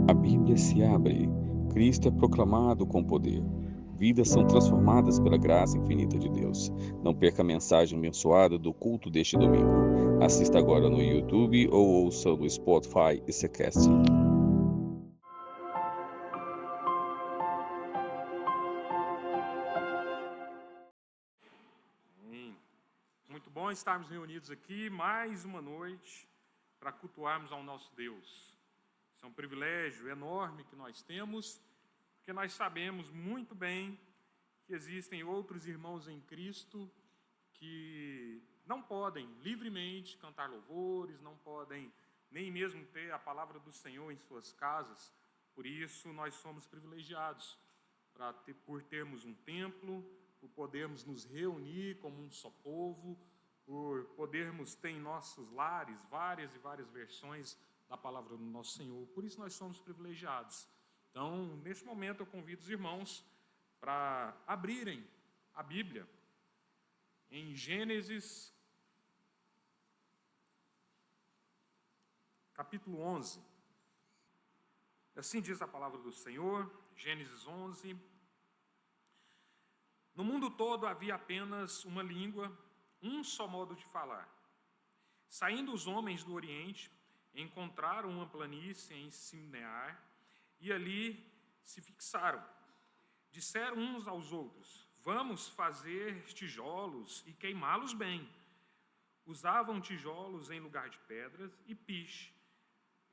A Bíblia se abre, Cristo é proclamado com poder. Vidas são transformadas pela graça infinita de Deus. Não perca a mensagem abençoada do culto deste domingo. Assista agora no YouTube ou ouça no Spotify e Secast. Muito bom estarmos reunidos aqui mais uma noite para cultuarmos ao nosso Deus. Isso é um privilégio enorme que nós temos, porque nós sabemos muito bem que existem outros irmãos em Cristo que não podem livremente cantar louvores, não podem nem mesmo ter a palavra do Senhor em suas casas. Por isso, nós somos privilegiados por termos um templo, por podermos nos reunir como um só povo, por podermos ter em nossos lares várias e várias versões da palavra do nosso Senhor. Por isso nós somos privilegiados. Então, neste momento, eu convido os irmãos para abrirem a Bíblia em Gênesis, capítulo 11. Assim diz a palavra do Senhor, Gênesis 11. No mundo todo havia apenas uma língua, um só modo de falar. Saindo os homens do Oriente, encontraram uma planície em Simnear e ali se fixaram. Disseram uns aos outros: vamos fazer tijolos e queimá-los bem. Usavam tijolos em lugar de pedras e piche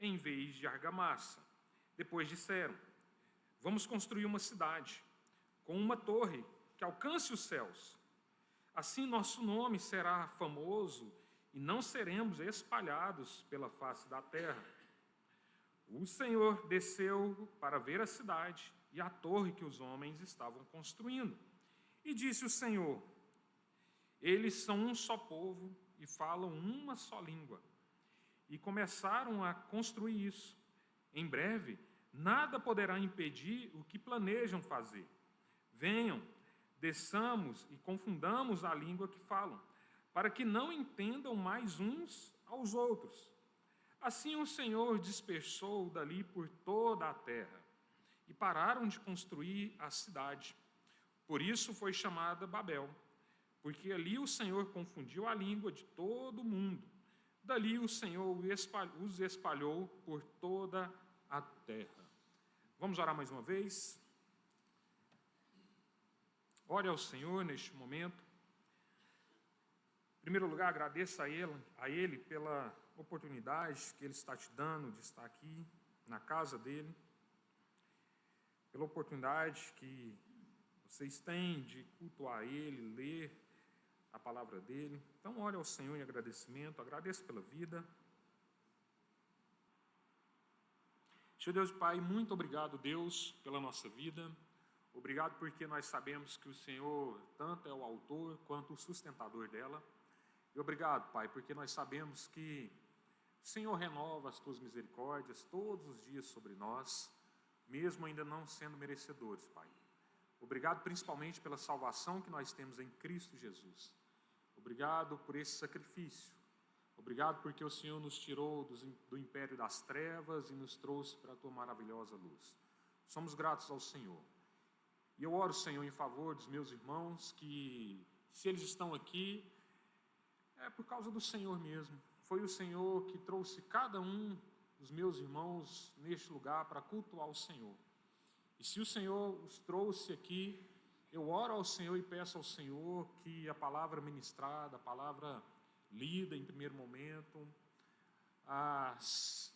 em vez de argamassa. Depois disseram: vamos construir uma cidade com uma torre que alcance os céus. Assim nosso nome será famoso e não seremos espalhados pela face da terra. O Senhor desceu para ver a cidade e a torre que os homens estavam construindo. E disse o Senhor: eles são um só povo e falam uma só língua. E começaram a construir isso. Em breve, nada poderá impedir o que planejam fazer. Venham, desçamos e confundamos a língua que falam, para que não entendam mais uns aos outros. Assim o Senhor dispersou dali por toda a terra, e pararam de construir a cidade. Por isso foi chamada Babel, porque ali o Senhor confundiu a língua de todo o mundo. Dali o Senhor os espalhou por toda a terra. Vamos orar mais uma vez? Ore ao Senhor neste momento. Em primeiro lugar, agradeça a Ele pela oportunidade que Ele está te dando de estar aqui na casa dEle, pela oportunidade que vocês têm de cultuar Ele, ler a palavra dEle. Então, ore ao Senhor em agradecimento, agradeça pela vida. Senhor Deus e Pai, muito obrigado, Deus, pela nossa vida. Obrigado porque nós sabemos que o Senhor tanto é o autor quanto o sustentador dela. E obrigado, Pai, porque nós sabemos que o Senhor renova as Tuas misericórdias todos os dias sobre nós, mesmo ainda não sendo merecedores, Pai. Obrigado principalmente pela salvação que nós temos em Cristo Jesus. Obrigado por esse sacrifício. Obrigado porque o Senhor nos tirou do império das trevas e nos trouxe para a Tua maravilhosa luz. Somos gratos ao Senhor. E eu oro, Senhor, em favor dos meus irmãos, que se eles estão aqui, é por causa do Senhor mesmo. Foi o Senhor que trouxe cada um dos meus irmãos neste lugar para cultuar o Senhor. E se o Senhor os trouxe aqui, eu oro ao Senhor e peço ao Senhor que a palavra ministrada, a palavra lida em primeiro momento,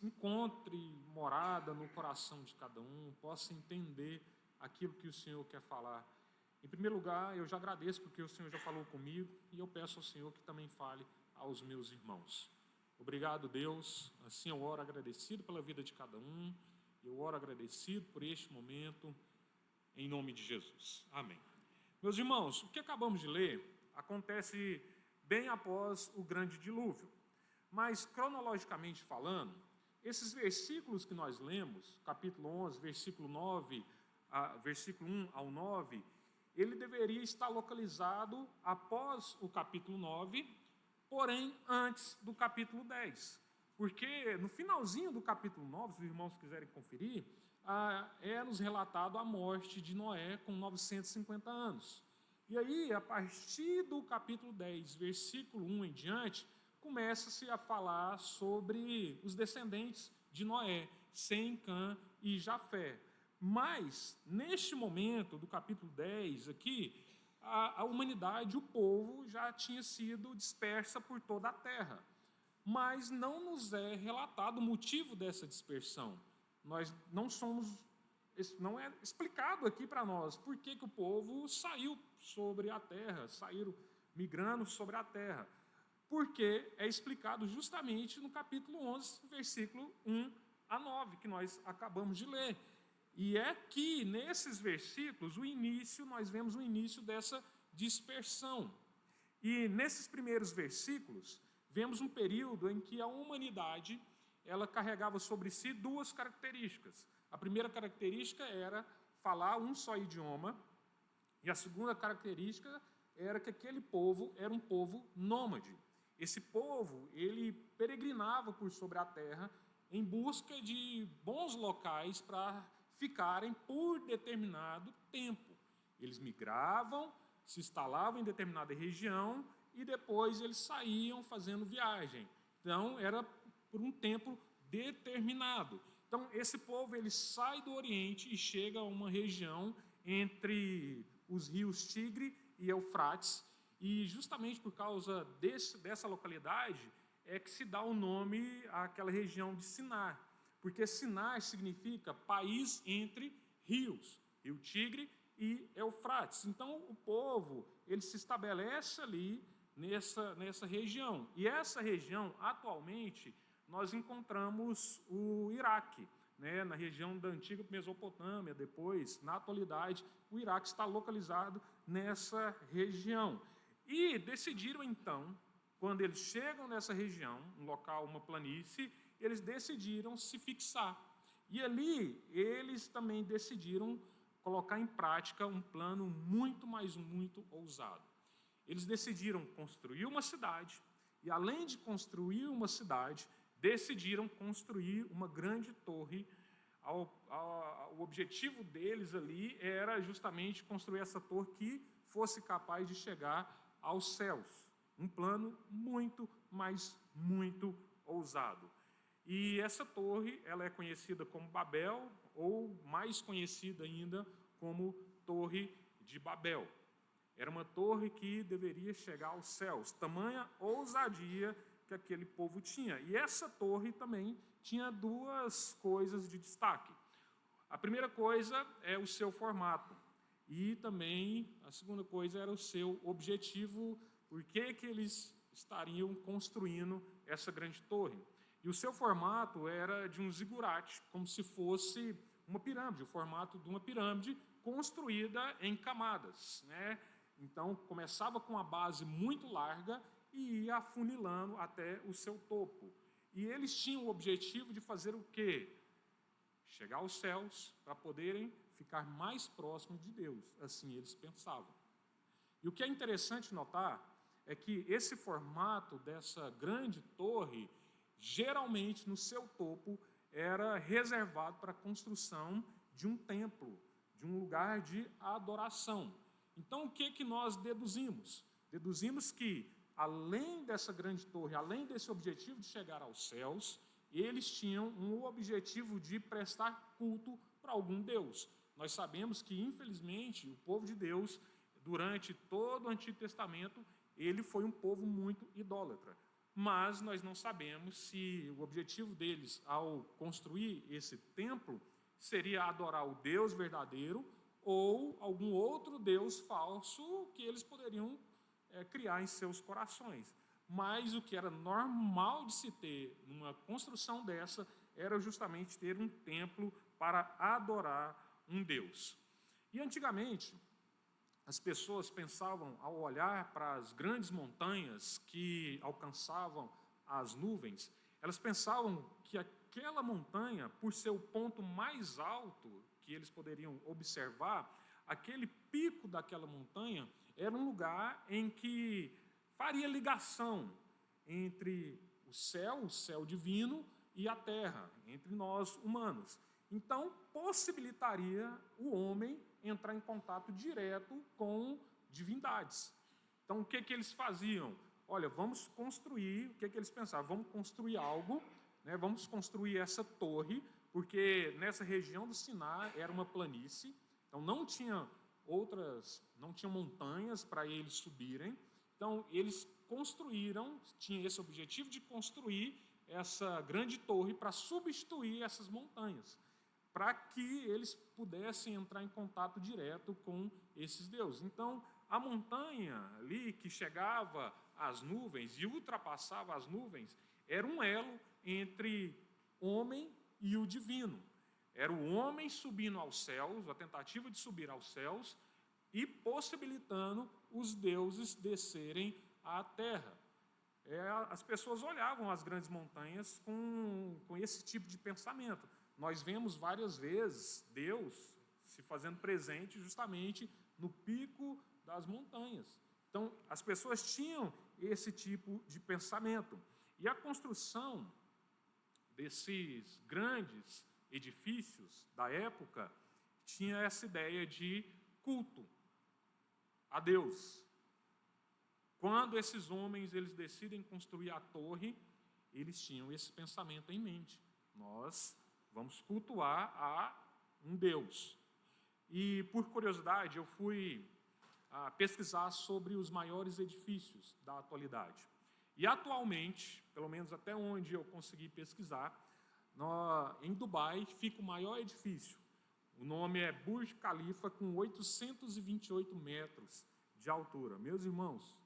encontre morada no coração de cada um, possa entender aquilo que o Senhor quer falar. Em primeiro lugar, eu já agradeço porque o Senhor já falou comigo e eu peço ao Senhor que também fale aos meus irmãos. Obrigado, Deus. Assim eu oro agradecido pela vida de cada um. Eu oro agradecido por este momento, em nome de Jesus. Amém. Meus irmãos, o que acabamos de ler acontece bem após o grande dilúvio. Mas, cronologicamente falando, esses versículos que nós lemos, capítulo 11, versículo 1 ao 9, ele deveria estar localizado após o capítulo 9, porém antes do capítulo 10. Porque no finalzinho do capítulo 9, se os irmãos quiserem conferir, é-nos relatado a morte de Noé com 950 anos. E aí, a partir do capítulo 10, versículo 1 em diante, começa-se a falar sobre os descendentes de Noé, Sem, Cã e Jafé. Mas, neste momento do capítulo 10 aqui, a humanidade, o povo, já tinha sido dispersa por toda a terra. Mas não nos é relatado o motivo dessa dispersão. Nós não é explicado aqui para nós por que o povo saiu sobre a terra, saíram migrando sobre a terra. Porque é explicado justamente no capítulo 11, versículo 1 a 9, que nós acabamos de ler. E é que, nesses versículos, nós vemos o início dessa dispersão. E nesses primeiros versículos, vemos um período em que a humanidade ela carregava sobre si duas características. A primeira característica era falar um só idioma, e a segunda característica era que aquele povo era um povo nômade. Esse povo, ele peregrinava por sobre a terra em busca de bons locais para ficarem por determinado tempo. Eles migravam, se instalavam em determinada região e depois eles saíam fazendo viagem. Então, era por um tempo determinado. Então, esse povo ele sai do Oriente e chega a uma região entre os rios Tigre e Eufrates, e justamente por causa dessa localidade é que se dá o nome àquela região de Sinar, porque Sinar significa país entre rios, Rio Tigre e Eufrates. Então, o povo ele se estabelece ali nessa região. E essa região, atualmente, nós encontramos o Iraque, né, na região da antiga Mesopotâmia. Depois, na atualidade, o Iraque está localizado nessa região. E decidiram, então, quando eles chegam nessa região, um local, uma planície, eles decidiram se fixar. E ali, eles também decidiram colocar em prática um plano muito ousado. Eles decidiram construir uma cidade, e além de construir uma cidade, decidiram construir uma grande torre. O objetivo deles ali era justamente construir essa torre que fosse capaz de chegar aos céus. Um plano muito ousado. E essa torre ela é conhecida como Babel, ou mais conhecida ainda como Torre de Babel. Era uma torre que deveria chegar aos céus, tamanha ousadia que aquele povo tinha. E essa torre também tinha duas coisas de destaque. A primeira coisa é o seu formato, e também a segunda coisa era o seu objetivo, por que eles estariam construindo essa grande torre. E o seu formato era de um zigurate, como se fosse uma pirâmide, o formato de uma pirâmide construída em camadas, né? Então, começava com uma base muito larga e ia afunilando até o seu topo. E eles tinham o objetivo de fazer o quê? Chegar aos céus para poderem ficar mais próximos de Deus. Assim eles pensavam. E o que é interessante notar é que esse formato dessa grande torre, geralmente no seu topo, era reservado para a construção de um templo, de um lugar de adoração. Então, o que nós deduzimos? Deduzimos que, além dessa grande torre, além desse objetivo de chegar aos céus, eles tinham um objetivo de prestar culto para algum Deus. Nós sabemos que, infelizmente, o povo de Deus, durante todo o Antigo Testamento, ele foi um povo muito idólatra. Mas nós não sabemos se o objetivo deles, ao construir esse templo, seria adorar o Deus verdadeiro ou algum outro Deus falso que eles poderiam criar em seus corações. Mas o que era normal de se ter numa construção dessa era justamente ter um templo para adorar um Deus. E antigamente, as pessoas pensavam, ao olhar para as grandes montanhas que alcançavam as nuvens, elas pensavam que aquela montanha, por ser o ponto mais alto que eles poderiam observar, aquele pico daquela montanha era um lugar em que faria ligação entre o o céu divino, e a terra, entre nós humanos. Então, possibilitaria o homem entrar em contato direto com divindades. Então, o que eles faziam? Olha, vamos construir, o que eles pensavam? Vamos construir algo, né? Vamos construir essa torre, porque nessa região do Sinai era uma planície, então não tinha montanhas para eles subirem. Então, eles construíram, tinha esse objetivo de construir essa grande torre para substituir essas montanhas, para que eles pudessem entrar em contato direto com esses deuses. Então, a montanha ali que chegava às nuvens e ultrapassava as nuvens era um elo entre homem e o divino. Era o homem subindo aos céus, a tentativa de subir aos céus, e possibilitando os deuses descerem à terra. As pessoas olhavam as grandes montanhas com esse tipo de pensamento. Nós vemos várias vezes Deus se fazendo presente justamente no pico das montanhas. Então, as pessoas tinham esse tipo de pensamento. E a construção desses grandes edifícios da época tinha essa ideia de culto a Deus. Quando esses homens eles decidem construir a torre, eles tinham esse pensamento em mente. Nós vamos cultuar a um Deus. E, por curiosidade, eu fui pesquisar sobre os maiores edifícios da atualidade. E, atualmente, pelo menos até onde eu consegui pesquisar, em Dubai fica o maior edifício. O nome é Burj Khalifa, com 828 metros de altura. Meus irmãos,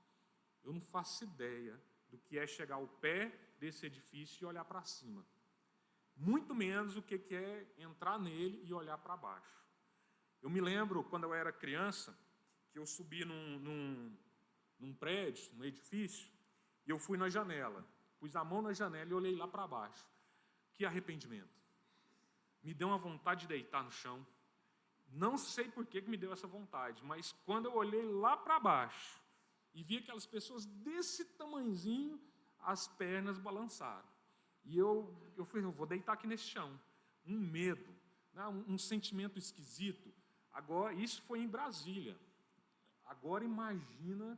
eu não faço ideia do que é chegar ao pé desse edifício e olhar para cima. Muito menos o que é entrar nele e olhar para baixo. Eu me lembro, quando eu era criança, que eu subi num prédio, num edifício, e eu fui na janela. Pus a mão na janela e olhei lá para baixo. Que arrependimento. Me deu uma vontade de deitar no chão. Não sei por que me deu essa vontade, mas quando eu olhei lá para baixo e vi aquelas pessoas desse tamanhozinho, as pernas balançaram. E eu falei, eu vou deitar aqui nesse chão. Um medo, né? um sentimento esquisito. Agora, isso foi em Brasília. Agora imagina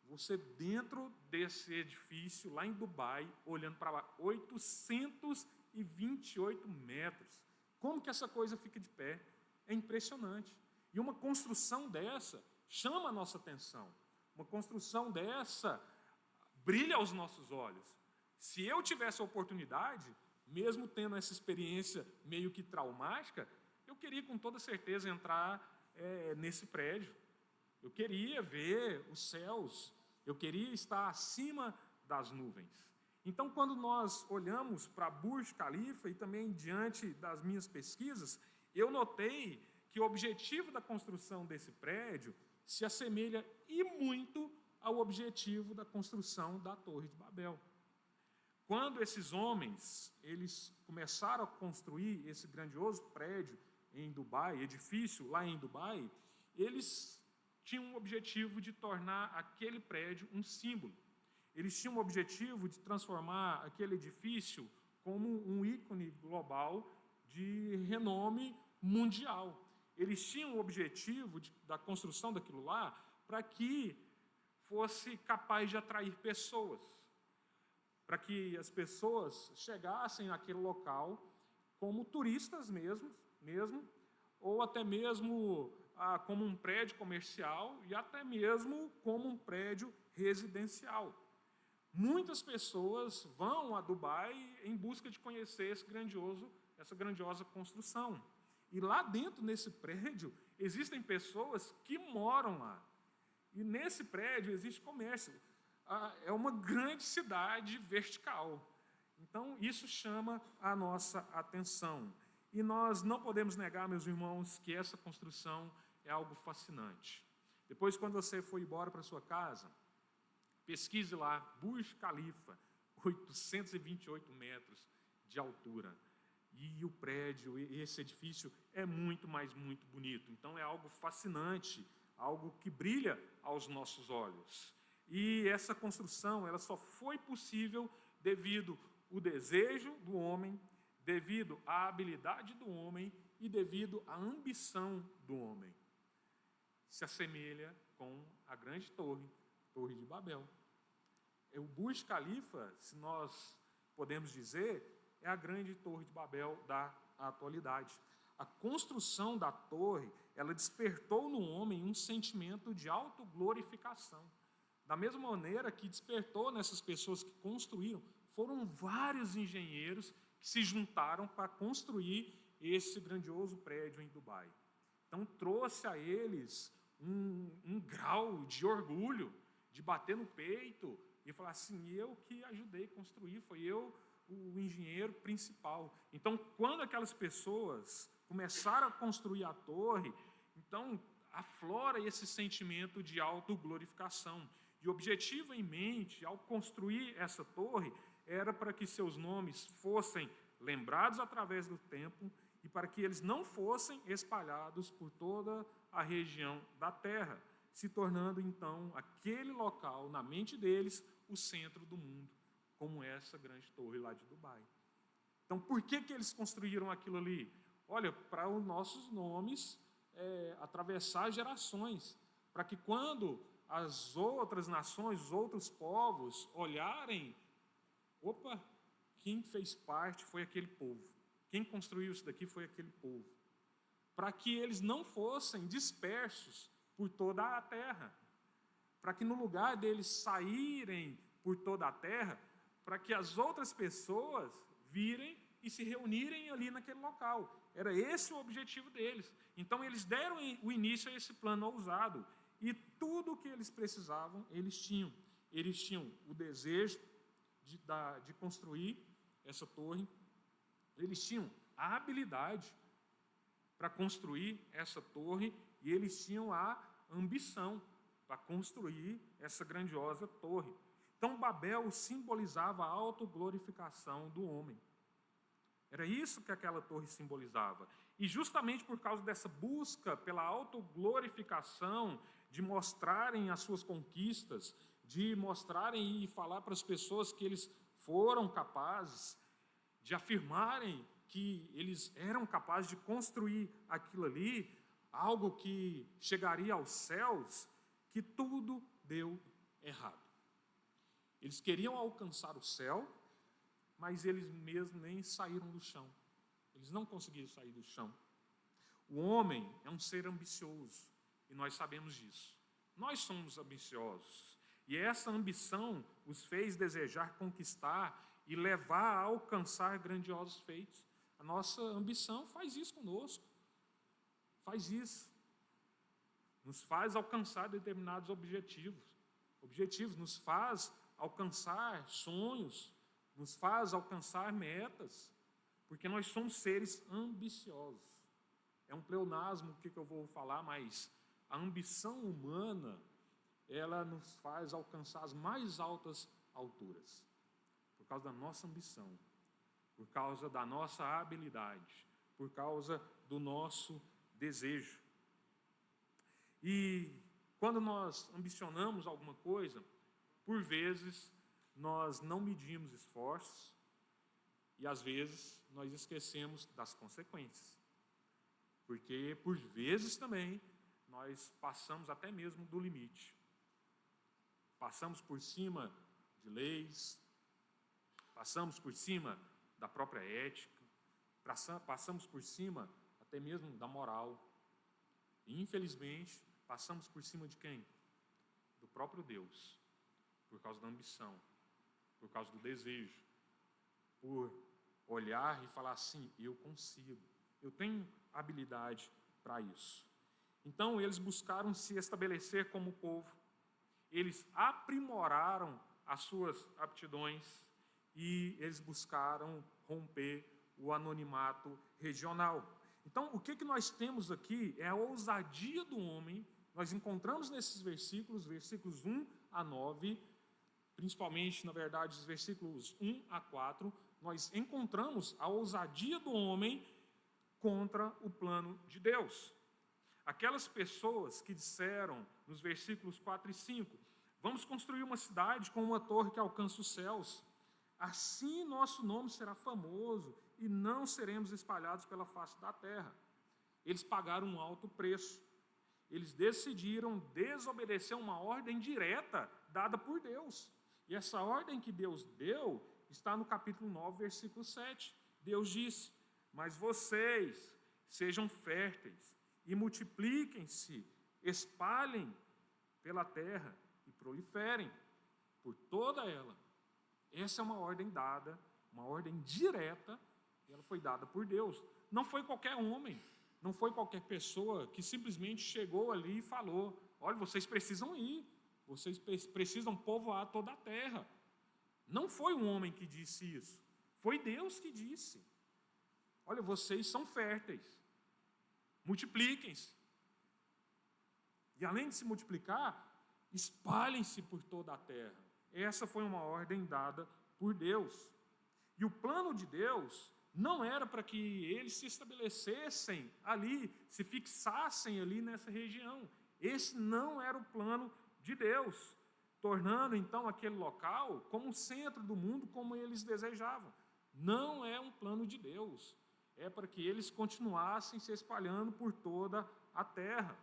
você dentro desse edifício, lá em Dubai, olhando para baixo, 828 metros. Como que essa coisa fica de pé? É impressionante. E uma construção dessa chama a nossa atenção. Uma construção dessa brilha aos nossos olhos. Se eu tivesse a oportunidade, mesmo tendo essa experiência meio que traumática, eu queria com toda certeza entrar nesse prédio. Eu queria ver os céus. Eu queria estar acima das nuvens. Então, quando nós olhamos para Burj Khalifa e também diante das minhas pesquisas, eu notei que o objetivo da construção desse prédio se assemelha e muito ao objetivo da construção da Torre de Babel. Quando esses homens eles começaram a construir esse grandioso prédio em Dubai, edifício lá em Dubai, eles tinham o objetivo de tornar aquele prédio um símbolo. Eles tinham o objetivo de transformar aquele edifício como um ícone global de renome mundial. Eles tinham o objetivo da construção daquilo lá para que fosse capaz de atrair pessoas, para que as pessoas chegassem naquele local como turistas mesmo, ou até mesmo como um prédio comercial e até mesmo como um prédio residencial. Muitas pessoas vão a Dubai em busca de conhecer essa grandiosa construção. E lá dentro, nesse prédio, existem pessoas que moram lá. E nesse prédio existe comércio. É uma grande cidade vertical. Então, isso chama a nossa atenção. E nós não podemos negar, meus irmãos, que essa construção é algo fascinante. Depois, quando você for embora para sua casa, pesquise lá, Burj Khalifa, 828 metros de altura. E o prédio, esse edifício, é muito bonito. Então, é algo fascinante, algo que brilha aos nossos olhos. E essa construção ela só foi possível devido ao desejo do homem, devido à habilidade do homem e devido à ambição do homem. Se assemelha com a grande torre de Babel. O Burj Khalifa, se nós podemos dizer, é a grande torre de Babel da atualidade. A construção da torre, ela despertou no homem um sentimento de autoglorificação. Da mesma maneira que despertou nessas pessoas que construíram, foram vários engenheiros que se juntaram para construir esse grandioso prédio em Dubai. Então trouxe a eles um grau de orgulho, de bater no peito e falar assim, eu que ajudei a construir, foi eu o engenheiro principal. Então, quando aquelas pessoas começaram a construir a torre, então aflora esse sentimento de autoglorificação. E o objetivo em mente, ao construir essa torre, era para que seus nomes fossem lembrados através do tempo e para que eles não fossem espalhados por toda a região da terra, se tornando, então, aquele local, na mente deles, o centro do mundo, como essa grande torre lá de Dubai. Então, por que eles construíram aquilo ali? Olha, para os nossos nomes atravessar gerações, para que quando as outras nações, os outros povos olharem, opa, quem fez parte foi aquele povo, quem construiu isso daqui foi aquele povo, para que eles não fossem dispersos por toda a terra, para que no lugar deles saírem por toda a terra, para que as outras pessoas virem e se reunirem ali naquele local. Era esse o objetivo deles. Então eles deram o início a esse plano ousado, e tudo o que eles precisavam, eles tinham. Eles tinham o desejo de construir essa torre, eles tinham a habilidade para construir essa torre, e eles tinham a ambição para construir essa grandiosa torre. Então, Babel simbolizava a autoglorificação do homem. Era isso que aquela torre simbolizava. E justamente por causa dessa busca pela autoglorificação, de mostrarem as suas conquistas, de mostrarem e falar para as pessoas que eles foram capazes, de afirmarem que eles eram capazes de construir aquilo ali, algo que chegaria aos céus, que tudo deu errado. Eles queriam alcançar o céu, mas eles mesmos nem saíram do chão. Eles não conseguiram sair do chão. O homem é um ser ambicioso, e nós sabemos disso. Nós somos ambiciosos, e essa ambição os fez desejar conquistar e levar a alcançar grandiosos feitos. A nossa ambição faz isso conosco. Faz isso. Nos faz alcançar determinados objetivos. Nos faz alcançar sonhos, nos faz alcançar metas, porque nós somos seres ambiciosos. É um pleonasmo que eu vou falar, mas a ambição humana, ela nos faz alcançar as mais altas alturas, por causa da nossa ambição, por causa da nossa habilidade, por causa do nosso desejo. E quando nós ambicionamos alguma coisa, por vezes nós não medimos esforços e às vezes nós esquecemos das consequências. Porque por vezes também nós passamos até mesmo do limite. Passamos por cima de leis, passamos por cima da própria ética, passamos por cima até mesmo da moral. E, infelizmente, passamos por cima de quem? Do próprio Deus, por causa da ambição, por causa do desejo, por olhar e falar assim, eu consigo, eu tenho habilidade para isso. Então, eles buscaram se estabelecer como povo, eles aprimoraram as suas aptidões e eles buscaram romper o anonimato regional. Então, o que nós temos aqui é a ousadia do homem. Nós encontramos nesses versículos 1 a 9, principalmente, na verdade, os versículos 1 a 4, nós encontramos a ousadia do homem contra o plano de Deus. Aquelas pessoas que disseram, nos versículos 4 e 5, vamos construir uma cidade com uma torre que alcança os céus. Assim nosso nome será famoso e não seremos espalhados pela face da terra. Eles pagaram um alto preço. Eles decidiram desobedecer uma ordem direta dada por Deus. E essa ordem que Deus deu está no capítulo 9, versículo 7. Deus disse: mas vocês sejam férteis e multipliquem-se, espalhem pela terra e proliferem por toda ela. Essa é uma ordem dada, uma ordem direta, e ela foi dada por Deus. Não foi qualquer homem, não foi qualquer pessoa que simplesmente chegou ali e falou: olha, vocês precisam ir, vocês precisam povoar toda a terra. Não foi um homem que disse isso, foi Deus que disse: olha, vocês são férteis, multipliquem-se. E além de se multiplicar, espalhem-se por toda a terra. Essa foi uma ordem dada por Deus. E o plano de Deus não era para que eles se estabelecessem ali, se fixassem ali nessa região. Esse não era o plano de Deus, tornando então aquele local como o centro do mundo, como eles desejavam. Não é um plano de Deus. É para que eles continuassem se espalhando por toda a terra.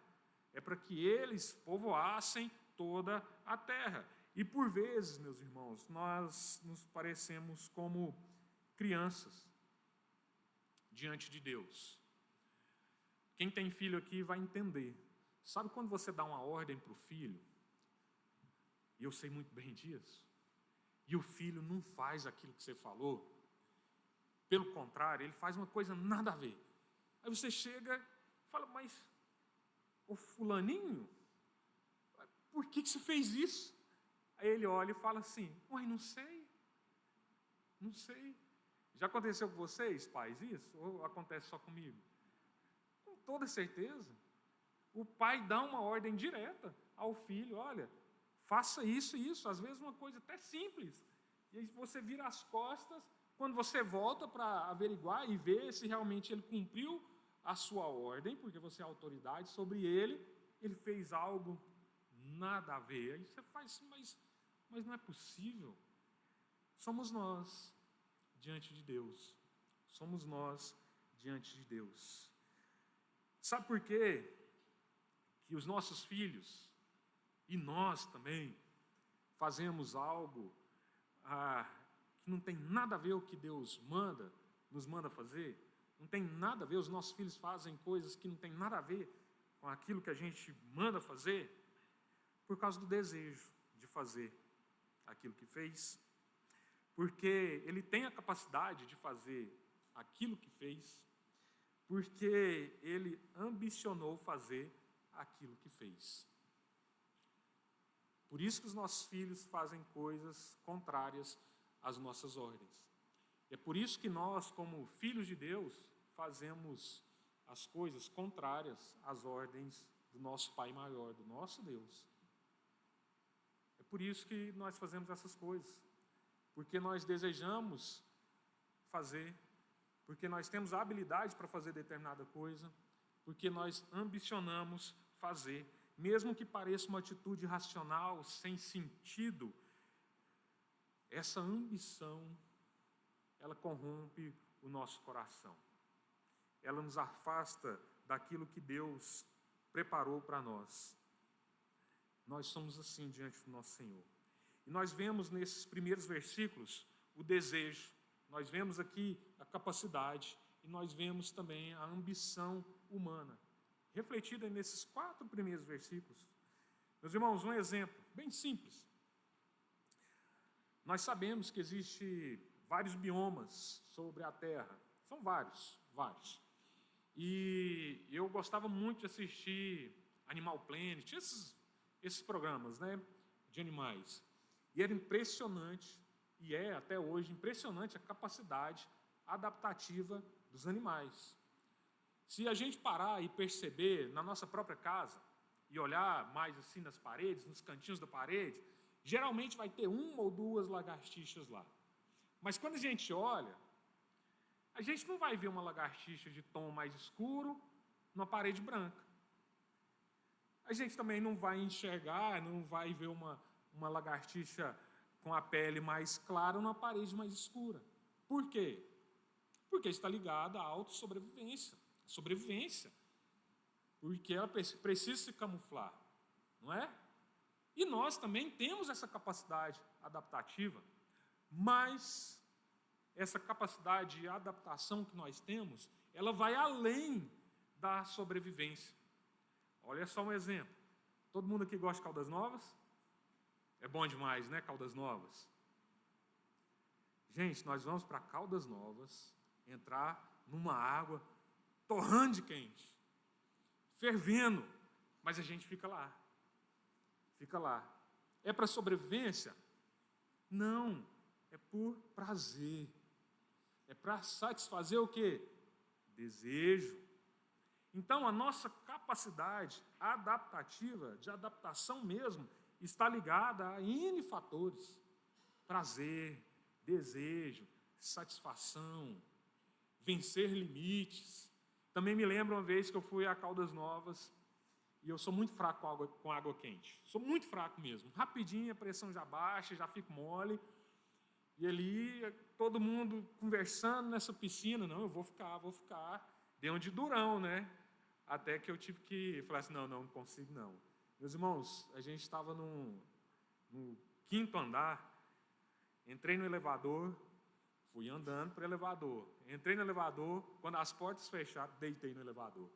É para que eles povoassem toda a terra. E por vezes, meus irmãos, nós nos parecemos como crianças diante de Deus. Quem tem filho aqui vai entender. Sabe quando você dá uma ordem para o filho? E eu sei muito bem disso. E o filho não faz aquilo que você falou. Pelo contrário, ele faz uma coisa nada a ver. Aí você chega e fala: mas, ô fulaninho, por que você fez isso? Aí ele olha e fala assim: uai, não sei. Já aconteceu com vocês, pais, isso? Ou acontece só comigo? Com toda certeza. O pai dá uma ordem direta ao filho: olha, faça isso e isso. Às vezes uma coisa até simples. E aí você vira as costas. Quando você volta para averiguar e ver se realmente ele cumpriu a sua ordem, porque você é autoridade sobre ele, ele fez algo nada a ver. Aí você faz assim: mas não é possível. Somos nós diante de Deus. Somos nós diante de Deus. Sabe por quê? Que os nossos filhos, e nós também, fazemos algo que não tem nada a ver com o que Deus nos manda fazer? Não tem nada a ver, os nossos filhos fazem coisas que não tem nada a ver com aquilo que a gente manda fazer, por causa do desejo de fazer aquilo que fez, porque ele tem a capacidade de fazer aquilo que fez, porque ele ambicionou fazer aquilo que fez. Por isso que os nossos filhos fazem coisas contrárias às nossas ordens. É por isso que nós, como filhos de Deus, fazemos as coisas contrárias às ordens do nosso Pai maior, do nosso Deus. É por isso que nós fazemos essas coisas. Porque nós desejamos fazer, porque nós temos a habilidade para fazer determinada coisa, porque nós ambicionamos fazer, mesmo que pareça uma atitude irracional, sem sentido. Essa ambição, ela corrompe o nosso coração. Ela nos afasta daquilo que Deus preparou para nós. Nós somos assim diante do nosso Senhor. E nós vemos nesses primeiros versículos o desejo, nós vemos aqui a capacidade e nós vemos também a ambição humana, refletida nesses 4 primeiros versículos. Meus irmãos, um exemplo bem simples. Nós sabemos que existem vários biomas sobre a Terra, são vários. E eu gostava muito de assistir Animal Planet, esses programas, né, de animais. E era impressionante, e é até hoje impressionante a capacidade adaptativa dos animais. Se a gente parar e perceber na nossa própria casa, e olhar mais assim nas paredes, nos cantinhos da parede, geralmente vai ter 1 ou 2 lagartixas lá. Mas quando a gente olha, a gente não vai ver uma lagartixa de tom mais escuro numa parede branca. A gente também não vai enxergar, não vai ver uma lagartixa com a pele mais clara numa parede mais escura. Por quê? Porque está ligada à autossobrevivência, sobrevivência. Porque ela precisa se camuflar, não é? E nós também temos essa capacidade adaptativa, mas essa capacidade de adaptação que nós temos, ela vai além da sobrevivência. Olha só um exemplo. Todo mundo aqui gosta de Caldas Novas? É bom demais, né, Caldas Novas? Gente, nós vamos para Caldas Novas, entrar numa água torrando de quente, fervendo, mas a gente fica lá. Fica lá. É para sobrevivência? Não, é por prazer. É para satisfazer o quê? Desejo. Então, a nossa capacidade adaptativa, de adaptação mesmo, está ligada a N fatores. Prazer, desejo, satisfação, vencer limites. Também me lembro uma vez que eu fui a Caldas Novas e eu sou muito fraco com água quente. Sou muito fraco mesmo. Rapidinho a pressão já baixa, já fico mole. E ali, todo mundo conversando nessa piscina. Não, eu vou ficar. Deu um de durão, né? Até que eu tive que falar assim, não consigo não. Meus irmãos, a gente estava no 5º andar, entrei no elevador, fui andando para o elevador. Entrei no elevador, quando as portas fecharam, deitei no elevador.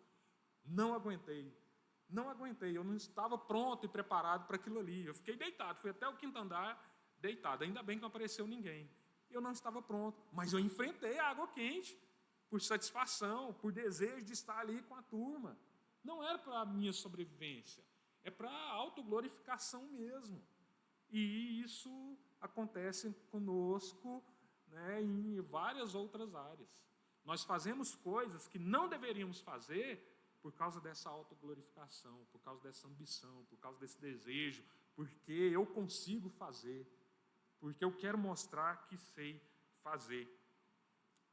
Não aguentei, eu não estava pronto e preparado para aquilo ali. Eu fiquei deitado, fui até o 5º andar deitado. Ainda bem que não apareceu ninguém. Eu não estava pronto, mas eu enfrentei a água quente, por satisfação, por desejo de estar ali com a turma. Não era para a minha sobrevivência, é para a autoglorificação mesmo. E isso acontece conosco, né, em várias outras áreas. Nós fazemos coisas que não deveríamos fazer por causa dessa autoglorificação, por causa dessa ambição, por causa desse desejo, porque eu consigo fazer, porque eu quero mostrar que sei fazer.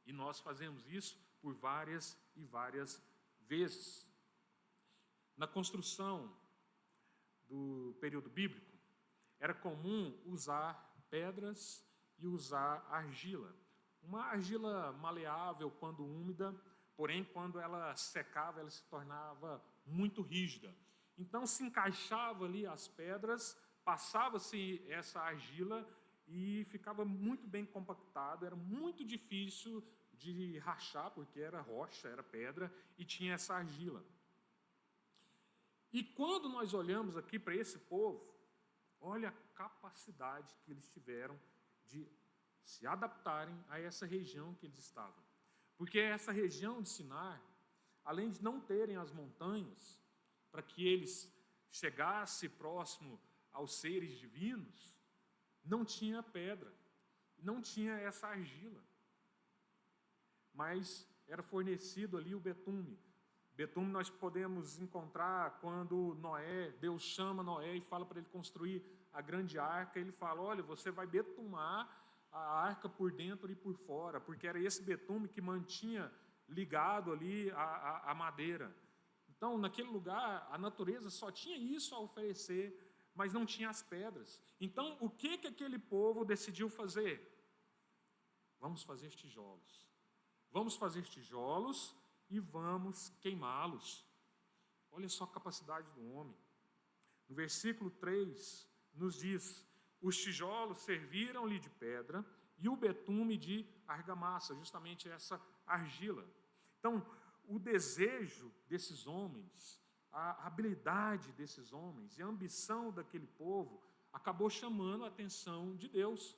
E nós fazemos isso por várias e várias vezes. Na construção do período bíblico, era comum usar pedras e usar argila. Uma argila maleável quando úmida, porém quando ela secava, ela se tornava muito rígida. Então se encaixava ali as pedras, passava-se essa argila e ficava muito bem compactado, era muito difícil de rachar, porque era rocha, era pedra, e tinha essa argila. E quando nós olhamos aqui para esse povo, olha a capacidade que eles tiveram de se adaptarem a essa região que eles estavam. Porque essa região de Sinar, além de não terem as montanhas, para que eles chegassem próximo aos seres divinos, não tinha pedra, não tinha essa argila. Mas era fornecido ali o betume. Betume nós podemos encontrar quando Deus chama Noé e fala para ele construir a grande arca. Ele fala, olha, você vai betumar a arca por dentro e por fora, porque era esse betume que mantinha ligado ali a madeira. Então, naquele lugar, a natureza só tinha isso a oferecer, mas não tinha as pedras. Então, o que aquele povo decidiu fazer? Vamos fazer tijolos. Vamos fazer tijolos e vamos queimá-los. Olha só a capacidade do homem. No versículo 3, nos diz, os tijolos serviram-lhe de pedra e o betume de argamassa, justamente essa argila. Então, o desejo desses homens, a habilidade desses homens e a ambição daquele povo acabou chamando a atenção de Deus.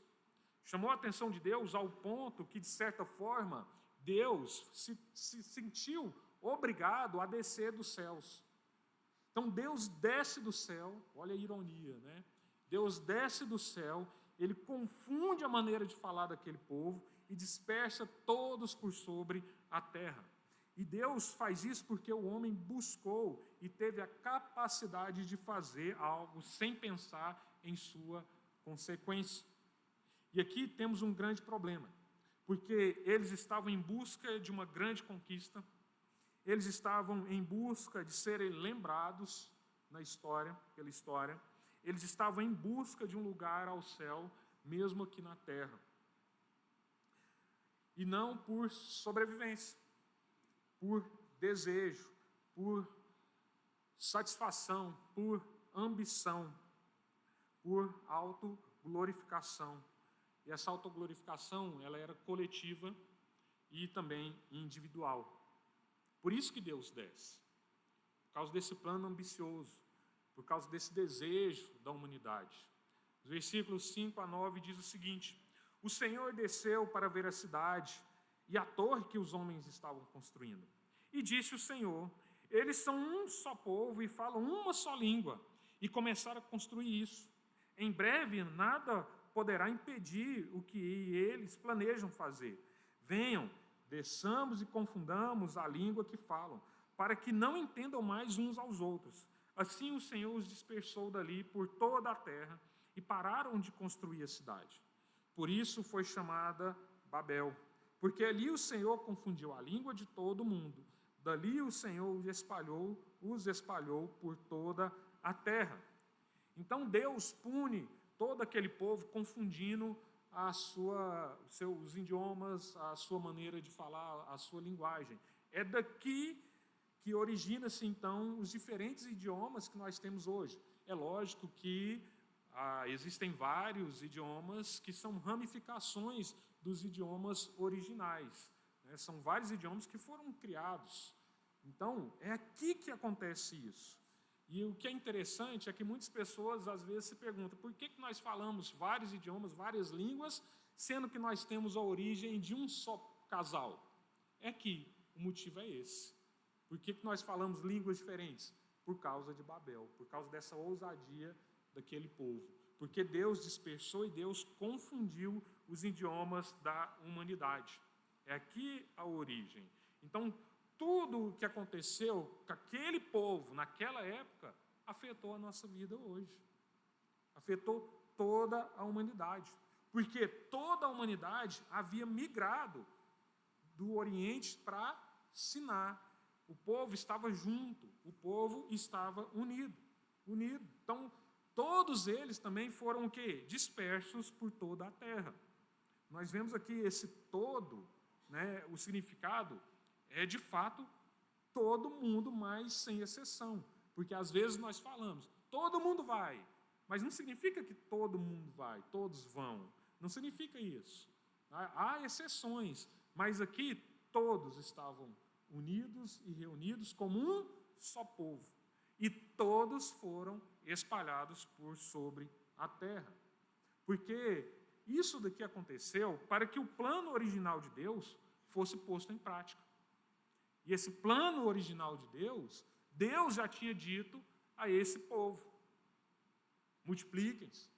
Chamou a atenção de Deus ao ponto que, de certa forma, Deus se sentiu obrigado a descer dos céus. Então Deus desce do céu, olha a ironia, né? Deus desce do céu, ele confunde a maneira de falar daquele povo e dispersa todos por sobre a terra. E Deus faz isso porque o homem buscou e teve a capacidade de fazer algo sem pensar em sua consequência. E aqui temos um grande problema, porque eles estavam em busca de uma grande conquista, eles estavam em busca de serem lembrados na história, pela história, eles estavam em busca de um lugar ao céu, mesmo aqui na terra. E não por sobrevivência, por desejo, por satisfação, por ambição, por autoglorificação. E essa autoglorificação, ela era coletiva e também individual. Por isso que Deus desce, por causa desse plano ambicioso, por causa desse desejo da humanidade. Os versículos 5 a 9 diz o seguinte: o Senhor desceu para ver a cidade e a torre que os homens estavam construindo. E disse o Senhor: eles são um só povo e falam uma só língua. E começaram a construir isso. Em breve, nada poderá impedir o que eles planejam fazer. Venham, desçamos e confundamos a língua que falam, para que não entendam mais uns aos outros. Assim o Senhor os dispersou dali por toda a terra e pararam de construir a cidade. Por isso foi chamada Babel, porque ali o Senhor confundiu a língua de todo mundo. Dali o Senhor os espalhou por toda a terra. Então Deus pune todo aquele povo confundindo os idiomas, a sua maneira de falar, a sua linguagem. É daqui que origina-se então os diferentes idiomas que nós temos hoje. É lógico que existem vários idiomas que são ramificações dos idiomas originais, né? São vários idiomas que foram criados. Então, é aqui que acontece isso. E o que é interessante é que muitas pessoas às vezes se perguntam por que nós falamos vários idiomas, várias línguas, sendo que nós temos a origem de um só casal. É que o motivo é esse. Por que nós falamos línguas diferentes? Por causa de Babel, por causa dessa ousadia daquele povo. Porque Deus dispersou e Deus confundiu os idiomas da humanidade. É aqui a origem. Então, tudo o que aconteceu com aquele povo naquela época afetou a nossa vida hoje. Afetou toda a humanidade. Porque toda a humanidade havia migrado do Oriente para Siná. O povo estava junto, o povo estava unido. Então, todos eles também foram o quê? Dispersos por toda a terra. Nós vemos aqui esse todo, né, o significado é de fato todo mundo, mas sem exceção. Porque às vezes nós falamos, todo mundo vai, mas não significa que todo mundo vai, todos vão. Não significa isso. Há exceções, mas aqui todos estavam unidos e reunidos como um só povo. E todos foram espalhados por sobre a terra. Porque isso daqui aconteceu para que o plano original de Deus fosse posto em prática. E esse plano original de Deus, Deus já tinha dito a esse povo: multipliquem-se,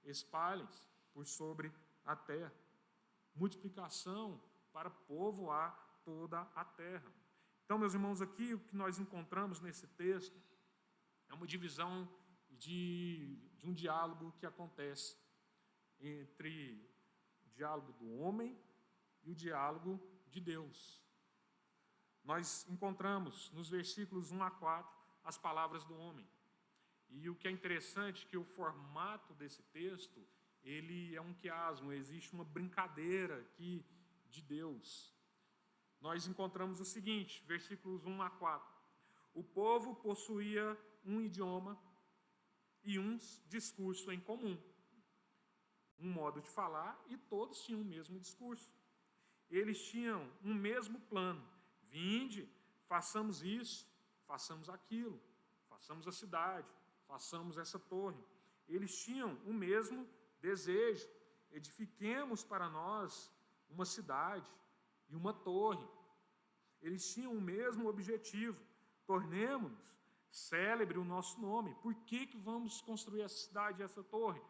espalhem-se por sobre a terra. Multiplicação para povoar toda a terra. Então, meus irmãos, aqui o que nós encontramos nesse texto é uma divisão de um diálogo que acontece entre o diálogo do homem e o diálogo de Deus. Nós encontramos nos versículos 1 a 4 as palavras do homem. E o que é interessante é que o formato desse texto, ele é um quiasmo, existe uma brincadeira aqui de Deus. Nós encontramos o seguinte, versículos 1 a 4. O povo possuía um idioma e um discurso em comum. Um modo de falar e todos tinham o mesmo discurso. Eles tinham um mesmo plano. Vinde, façamos isso, façamos aquilo, façamos a cidade, façamos essa torre. Eles tinham o mesmo desejo. Edifiquemos para nós uma cidade e uma torre. Eles tinham o mesmo objetivo. Tornemos-nos célebre o nosso nome. Por que vamos construir essa cidade e essa torre?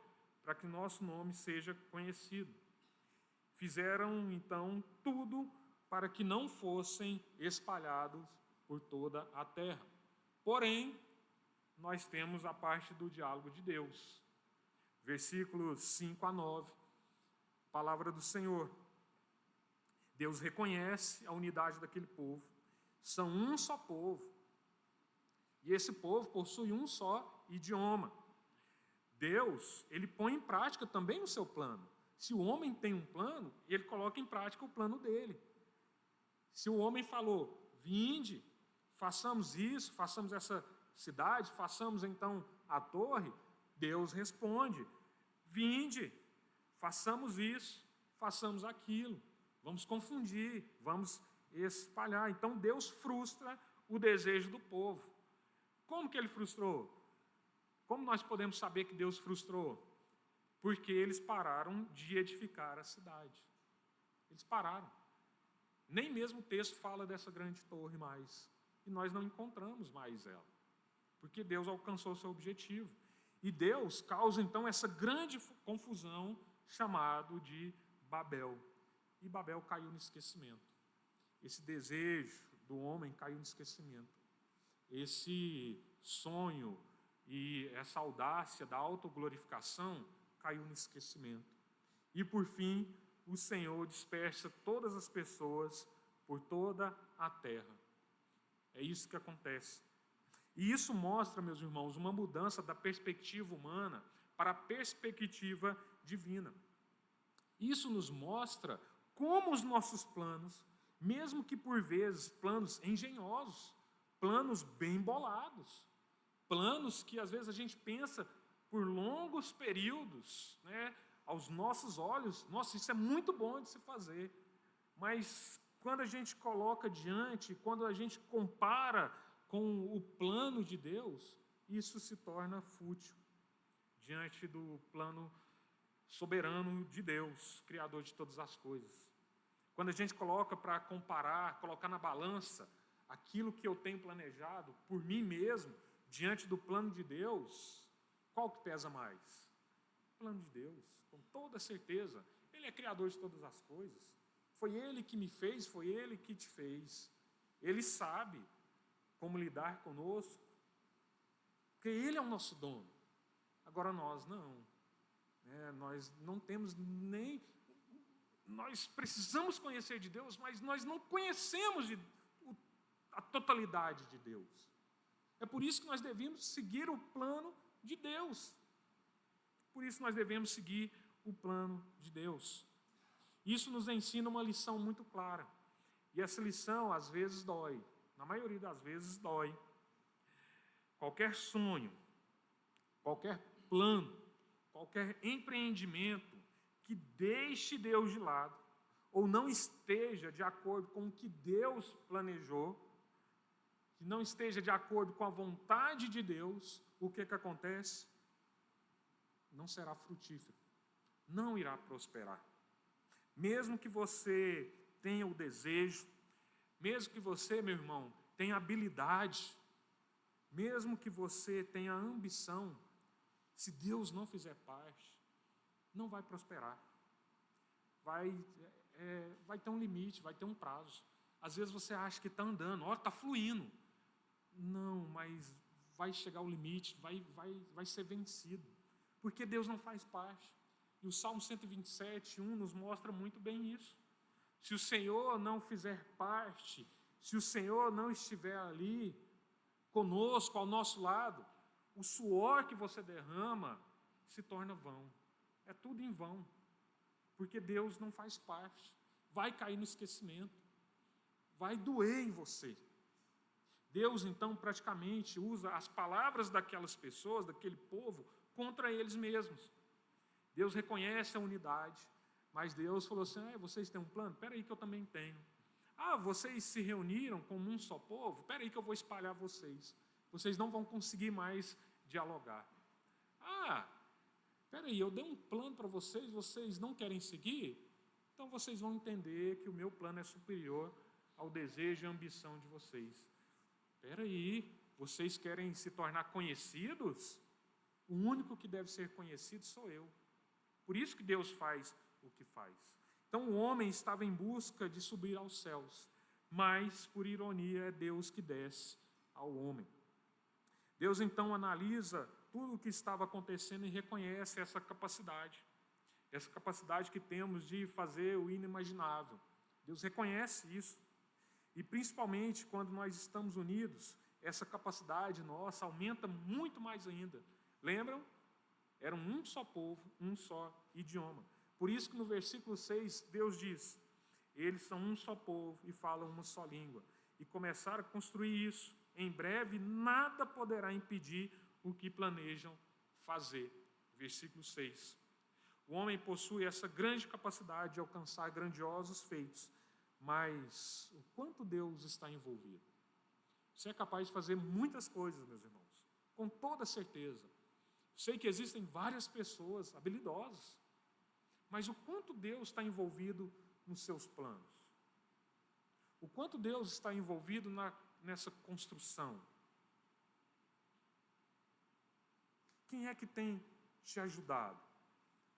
Para que nosso nome seja conhecido. Fizeram, então, tudo para que não fossem espalhados por toda a terra. Porém, nós temos a parte do diálogo de Deus. Versículos 5 a 9, palavra do Senhor. Deus reconhece a unidade daquele povo. São um só povo. E esse povo possui um só idioma. Deus, ele põe em prática também o seu plano. Se o homem tem um plano, ele coloca em prática o plano dele. Se o homem falou, vinde, façamos isso, façamos essa cidade, façamos então a torre, Deus responde, vinde, façamos isso, façamos aquilo, vamos confundir, vamos espalhar. Então Deus frustra o desejo do povo. Como que ele frustrou? Como nós podemos saber que Deus frustrou? Porque eles pararam de edificar a cidade. Eles pararam. Nem mesmo o texto fala dessa grande torre mais. E nós não encontramos mais ela. Porque Deus alcançou seu objetivo. E Deus causa então essa grande confusão chamado de Babel. E Babel caiu no esquecimento. Esse desejo do homem caiu no esquecimento. Esse sonho e essa audácia da autoglorificação caiu no esquecimento. E por fim, o Senhor dispersa todas as pessoas por toda a terra. É isso que acontece. E isso mostra, meus irmãos, uma mudança da perspectiva humana para a perspectiva divina. Isso nos mostra como os nossos planos, mesmo que por vezes planos engenhosos, planos bem bolados, planos que às vezes a gente pensa por longos períodos, né, aos nossos olhos, nossa, isso é muito bom de se fazer, mas quando a gente coloca diante, quando a gente compara com o plano de Deus, isso se torna fútil diante do plano soberano de Deus, Criador de todas as coisas. Quando a gente coloca para comparar, colocar na balança aquilo que eu tenho planejado por mim mesmo, diante do plano de Deus, qual que pesa mais? O plano de Deus, com toda certeza. Ele é Criador de todas as coisas. Foi Ele que me fez, foi Ele que te fez. Ele sabe como lidar conosco, porque Ele é o nosso dono. Agora nós não. Nós não temos nem... Nós precisamos conhecer de Deus, mas nós não conhecemos a totalidade de Deus. É por isso que nós devemos seguir o plano de Deus. Por isso nós devemos seguir o plano de Deus. Isso nos ensina uma lição muito clara. E essa lição às vezes dói. Na maioria das vezes dói. Qualquer sonho, qualquer plano, qualquer empreendimento que deixe Deus de lado, ou não esteja de acordo com o que Deus planejou, que não esteja de acordo com a vontade de Deus, o que acontece? Não será frutífero, não irá prosperar. Mesmo que você tenha o desejo, mesmo que você, meu irmão, tenha habilidade, mesmo que você tenha ambição, se Deus não fizer parte, não vai prosperar. Vai ter um limite, vai ter um prazo. Às vezes você acha que está andando, está fluindo. Não, mas vai chegar ao limite, vai ser vencido. Porque Deus não faz parte. E o Salmo 127, 1 nos mostra muito bem isso. Se o Senhor não fizer parte, se o Senhor não estiver ali, conosco, ao nosso lado, o suor que você derrama se torna vão. É tudo em vão. Porque Deus não faz parte. Vai cair no esquecimento. Vai doer em você. Deus, então, praticamente usa as palavras daquelas pessoas, daquele povo, contra eles mesmos. Deus reconhece a unidade, mas Deus falou assim, vocês têm um plano? Espera aí que eu também tenho. Vocês se reuniram como um só povo? Espera aí que eu vou espalhar vocês. Vocês não vão conseguir mais dialogar. Espera aí, eu dei um plano para vocês, vocês não querem seguir? Então vocês vão entender que o meu plano é superior ao desejo e à ambição de vocês. Espera aí, vocês querem se tornar conhecidos? O único que deve ser conhecido sou eu. Por isso que Deus faz o que faz. Então o homem estava em busca de subir aos céus, mas, por ironia, é Deus que desce ao homem. Deus então analisa tudo o que estava acontecendo e reconhece essa capacidade que temos de fazer o inimaginável. Deus reconhece isso. E principalmente quando nós estamos unidos, essa capacidade nossa aumenta muito mais ainda. Lembram? Eram um só povo, um só idioma. Por isso que no versículo 6, Deus diz: eles são um só povo e falam uma só língua. E começaram a construir isso. Em breve, nada poderá impedir o que planejam fazer. Versículo 6. O homem possui essa grande capacidade de alcançar grandiosos feitos, mas o quanto Deus está envolvido? Você é capaz de fazer muitas coisas, meus irmãos, com toda certeza. Sei que existem várias pessoas habilidosas, mas o quanto Deus está envolvido nos seus planos? O quanto Deus está envolvido nessa construção? Quem é que tem te ajudado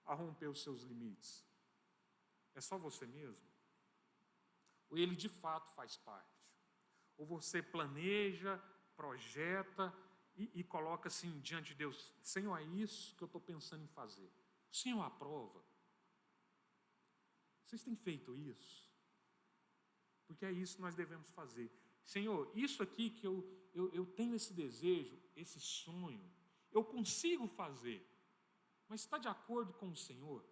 a romper os seus limites? É só você mesmo? Ou ele de fato faz parte? Ou você planeja, projeta e coloca assim diante de Deus: Senhor, é isso que eu estou pensando em fazer. O Senhor aprova. Vocês têm feito isso? Porque é isso que nós devemos fazer. Senhor, isso aqui que eu tenho esse desejo, esse sonho, eu consigo fazer, mas está de acordo com o Senhor?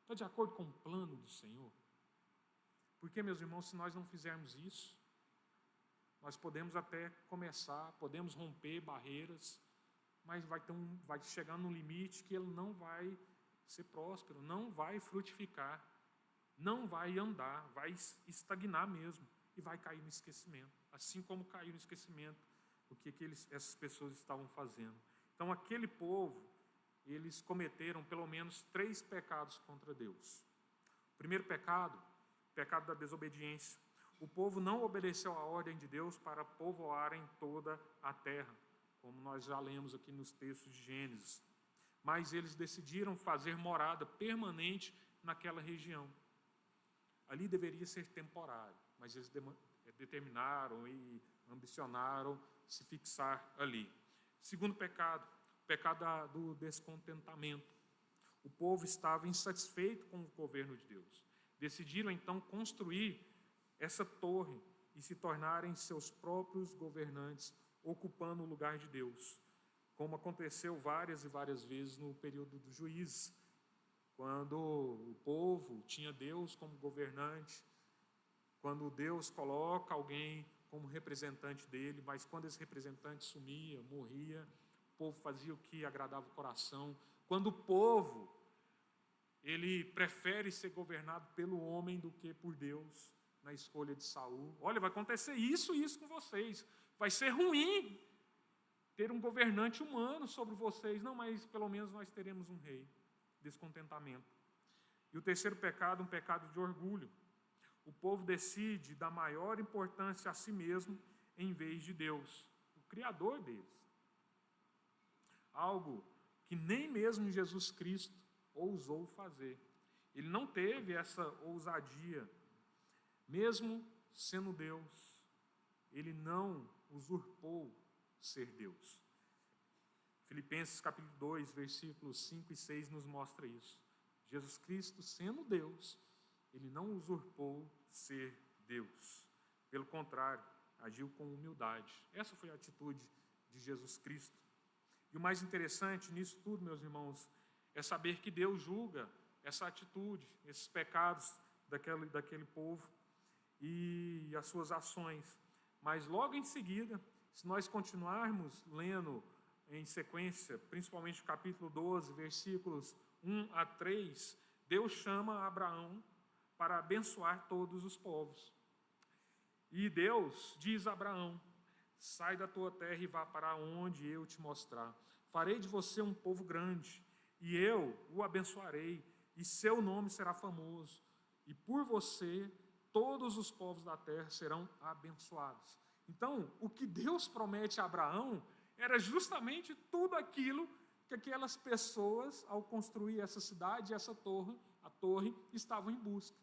Está de acordo com o plano do Senhor? Porque, meus irmãos, se nós não fizermos isso, nós podemos até começar, podemos romper barreiras, mas vai chegar num limite que ele não vai ser próspero, não vai frutificar, não vai andar, vai estagnar mesmo e vai cair no esquecimento, assim como caiu no esquecimento o que essas pessoas estavam fazendo. Então, aquele povo, eles cometeram pelo menos 3 pecados contra Deus. O primeiro pecado, o pecado da desobediência. O povo não obedeceu à ordem de Deus para povoarem toda a terra, como nós já lemos aqui nos textos de Gênesis. Mas eles decidiram fazer morada permanente naquela região. Ali deveria ser temporário, mas eles determinaram e ambicionaram se fixar ali. Segundo pecado, o pecado do descontentamento. O povo estava insatisfeito com o governo de Deus. Decidiram então construir essa torre e se tornarem seus próprios governantes, ocupando o lugar de Deus, como aconteceu várias e várias vezes no período dos juízes, quando o povo tinha Deus como governante, quando Deus coloca alguém como representante dele, mas quando esse representante sumia, morria, o povo fazia o que agradava o coração. Quando o povo, ele prefere ser governado pelo homem do que por Deus, na escolha de Saul. Olha, vai acontecer isso e isso com vocês. Vai ser ruim ter um governante humano sobre vocês. Não, mas pelo menos nós teremos um rei. Descontentamento. E o terceiro pecado, um pecado de orgulho. O povo decide dar maior importância a si mesmo em vez de Deus, o Criador deles. Algo que nem mesmo Jesus Cristo ousou fazer. Ele não teve essa ousadia. Mesmo sendo Deus, ele não usurpou ser Deus. Filipenses capítulo 2, versículos 5 e 6 nos mostra isso. Jesus Cristo, sendo Deus, ele não usurpou ser Deus. Pelo contrário, agiu com humildade. Essa foi a atitude de Jesus Cristo. E o mais interessante nisso tudo, meus irmãos, é saber que Deus julga essa atitude, esses pecados daquele povo e as suas ações. Mas logo em seguida, se nós continuarmos lendo em sequência, principalmente o capítulo 12, versículos 1 a 3, Deus chama Abraão para abençoar todos os povos. E Deus diz a Abraão: sai da tua terra e vá para onde eu te mostrar. Farei de você um povo grande, e eu o abençoarei, e seu nome será famoso, e por você todos os povos da terra serão abençoados. Então, o que Deus promete a Abraão era justamente tudo aquilo que aquelas pessoas, ao construir essa cidade, essa torre, a torre, estavam em busca.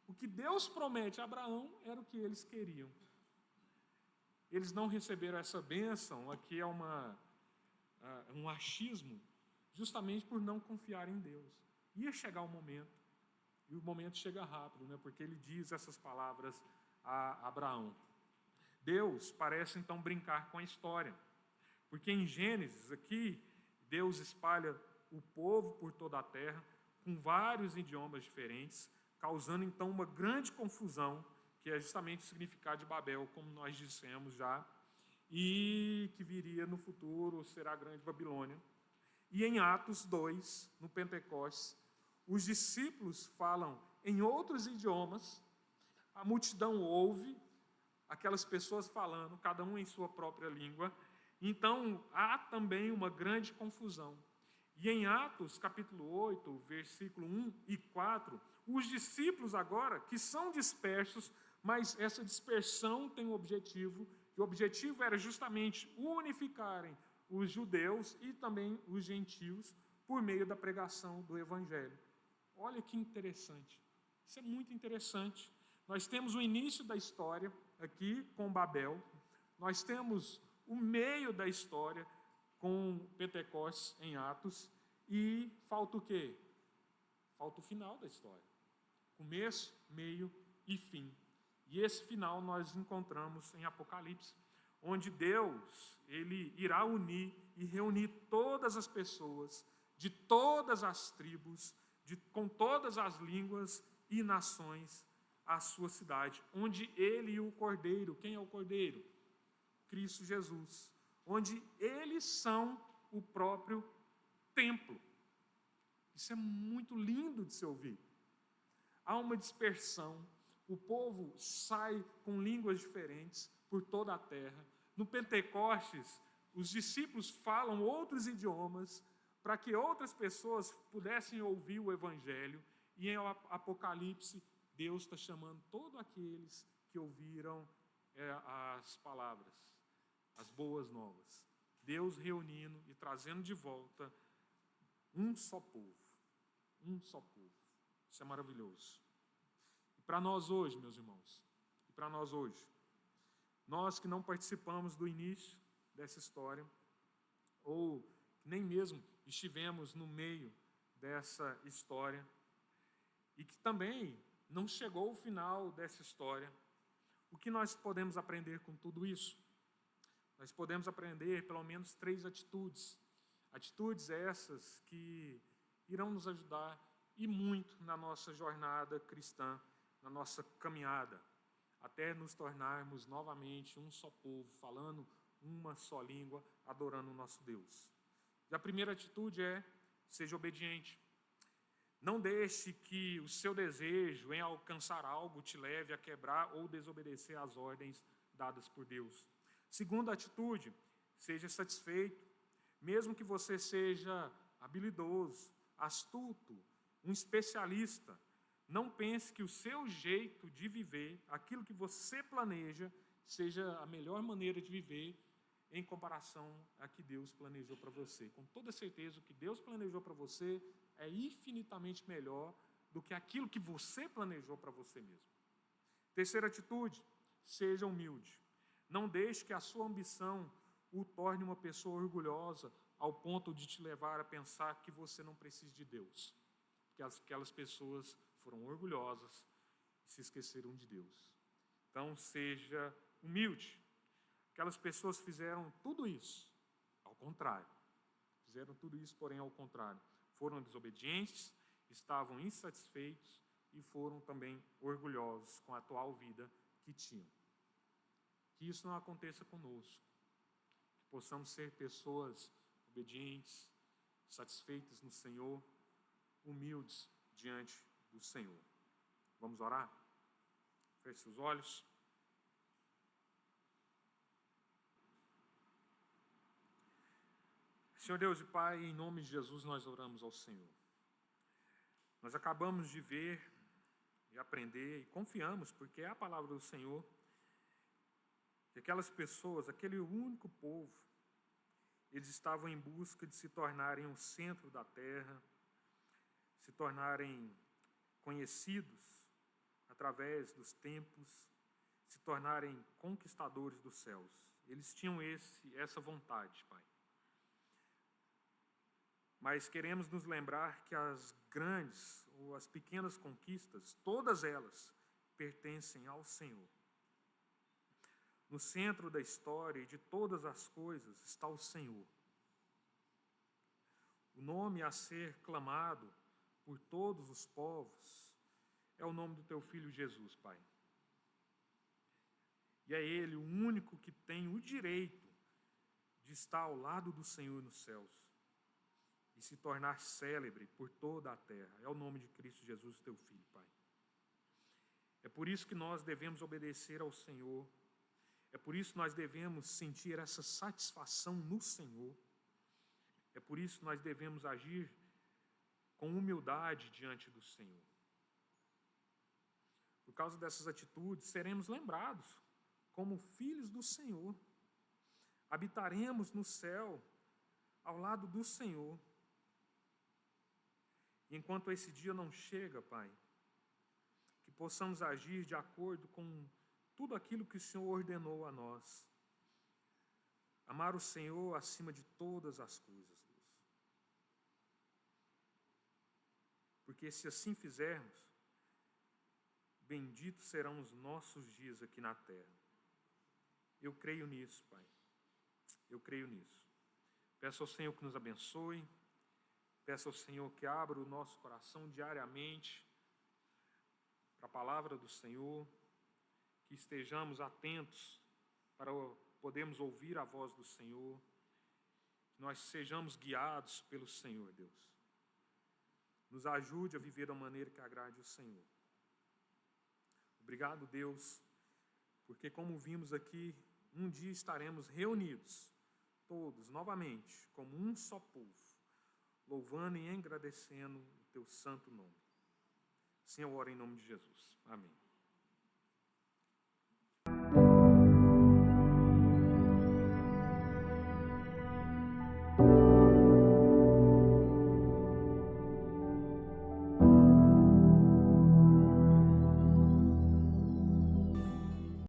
O que Deus promete a Abraão era o que eles queriam. Eles não receberam essa bênção, aqui é um achismo, justamente por não confiar em Deus. Ia chegar o momento, e o momento chega rápido, né? Porque ele diz essas palavras a Abraão. Deus parece então brincar com a história, porque em Gênesis aqui, Deus espalha o povo por toda a terra, com vários idiomas diferentes, causando então uma grande confusão, que é justamente o significado de Babel, como nós dissemos já, e que viria no futuro ser a grande Babilônia. E em Atos 2, no Pentecostes, os discípulos falam em outros idiomas, a multidão ouve aquelas pessoas falando, cada um em sua própria língua. Então, há também uma grande confusão. E em Atos, capítulo 8, versículo 1 e 4, os discípulos agora, que são dispersos, mas essa dispersão tem um objetivo, e o objetivo era justamente unificarem os judeus e também os gentios por meio da pregação do Evangelho. Olha que interessante. Isso é muito interessante. Nós temos o início da história aqui com Babel, nós temos o meio da história com Pentecostes em Atos, e falta o quê? Falta o final da história. Começo, meio e fim. E esse final nós encontramos em Apocalipse, onde Deus, ele irá unir e reunir todas as pessoas, de todas as tribos, com todas as línguas e nações, à sua cidade, onde ele e o Cordeiro, quem é o Cordeiro? Cristo Jesus, onde eles são o próprio templo. Isso é muito lindo de se ouvir. Há uma dispersão, o povo sai com línguas diferentes por toda a terra. No Pentecostes, os discípulos falam outros idiomas para que outras pessoas pudessem ouvir o Evangelho. E em Apocalipse, Deus está chamando todos aqueles que ouviram as palavras, as boas novas. Deus reunindo e trazendo de volta um só povo. Um só povo. Isso é maravilhoso. E para nós hoje, meus irmãos, e para nós hoje, nós que não participamos do início dessa história, ou nem mesmo estivemos no meio dessa história, e que também não chegou ao final dessa história, o que nós podemos aprender com tudo isso? Nós podemos aprender pelo menos 3 atitudes. Atitudes essas que irão nos ajudar e muito na nossa jornada cristã, na nossa caminhada, até nos tornarmos novamente um só povo, falando uma só língua, adorando o nosso Deus. E a primeira atitude é: seja obediente. Não deixe que o seu desejo em alcançar algo te leve a quebrar ou desobedecer às ordens dadas por Deus. Segunda atitude: seja satisfeito. Mesmo que você seja habilidoso, astuto, um especialista, não pense que o seu jeito de viver, aquilo que você planeja, seja a melhor maneira de viver em comparação a que Deus planejou para você. Com toda certeza, o que Deus planejou para você é infinitamente melhor do que aquilo que você planejou para você mesmo. Terceira atitude: seja humilde. Não deixe que a sua ambição o torne uma pessoa orgulhosa ao ponto de te levar a pensar que você não precisa de Deus. Porque aquelas pessoas foram orgulhosas e se esqueceram de Deus. Então, seja humilde. Aquelas pessoas fizeram tudo isso ao contrário. Fizeram tudo isso, porém, ao contrário. Foram desobedientes, estavam insatisfeitos e foram também orgulhosos com a atual vida que tinham. Que isso não aconteça conosco. Que possamos ser pessoas obedientes, satisfeitas no Senhor, humildes diante do Senhor. Vamos orar? Feche seus olhos. Senhor Deus e Pai, em nome de Jesus nós oramos ao Senhor. Nós acabamos de ver e aprender e confiamos, porque é a palavra do Senhor, que aquelas pessoas, aquele único povo, eles estavam em busca de se tornarem o centro da terra, se tornarem conhecidos através dos tempos, se tornarem conquistadores dos céus. Eles tinham essa vontade, Pai. Mas queremos nos lembrar que as grandes ou as pequenas conquistas, todas elas, pertencem ao Senhor. No centro da história e de todas as coisas está o Senhor. O nome a ser clamado por todos os povos é o nome do teu Filho Jesus, Pai. E é Ele o único que tem o direito de estar ao lado do Senhor nos céus e se tornar célebre por toda a terra. É o nome de Cristo Jesus, teu Filho, Pai. É por isso que nós devemos obedecer ao Senhor. É por isso que nós devemos sentir essa satisfação no Senhor. É por isso que nós devemos agir com humildade diante do Senhor. Por causa dessas atitudes, seremos lembrados como filhos do Senhor. Habitaremos no céu ao lado do Senhor. E enquanto esse dia não chega, Pai, que possamos agir de acordo com tudo aquilo que o Senhor ordenou a nós. Amar o Senhor acima de todas as coisas, Deus. Porque se assim fizermos, benditos serão os nossos dias aqui na terra. Eu creio nisso, Pai. Eu creio nisso. Peço ao Senhor que nos abençoe. Peço ao Senhor que abra o nosso coração diariamente para a palavra do Senhor, que estejamos atentos para podermos ouvir a voz do Senhor, que nós sejamos guiados pelo Senhor, Deus. Nos ajude a viver da maneira que agrade o Senhor. Obrigado, Deus, porque como vimos aqui, um dia estaremos reunidos, todos, novamente, como um só povo, louvando e agradecendo o teu santo nome. Assim eu oro em nome de Jesus. Amém.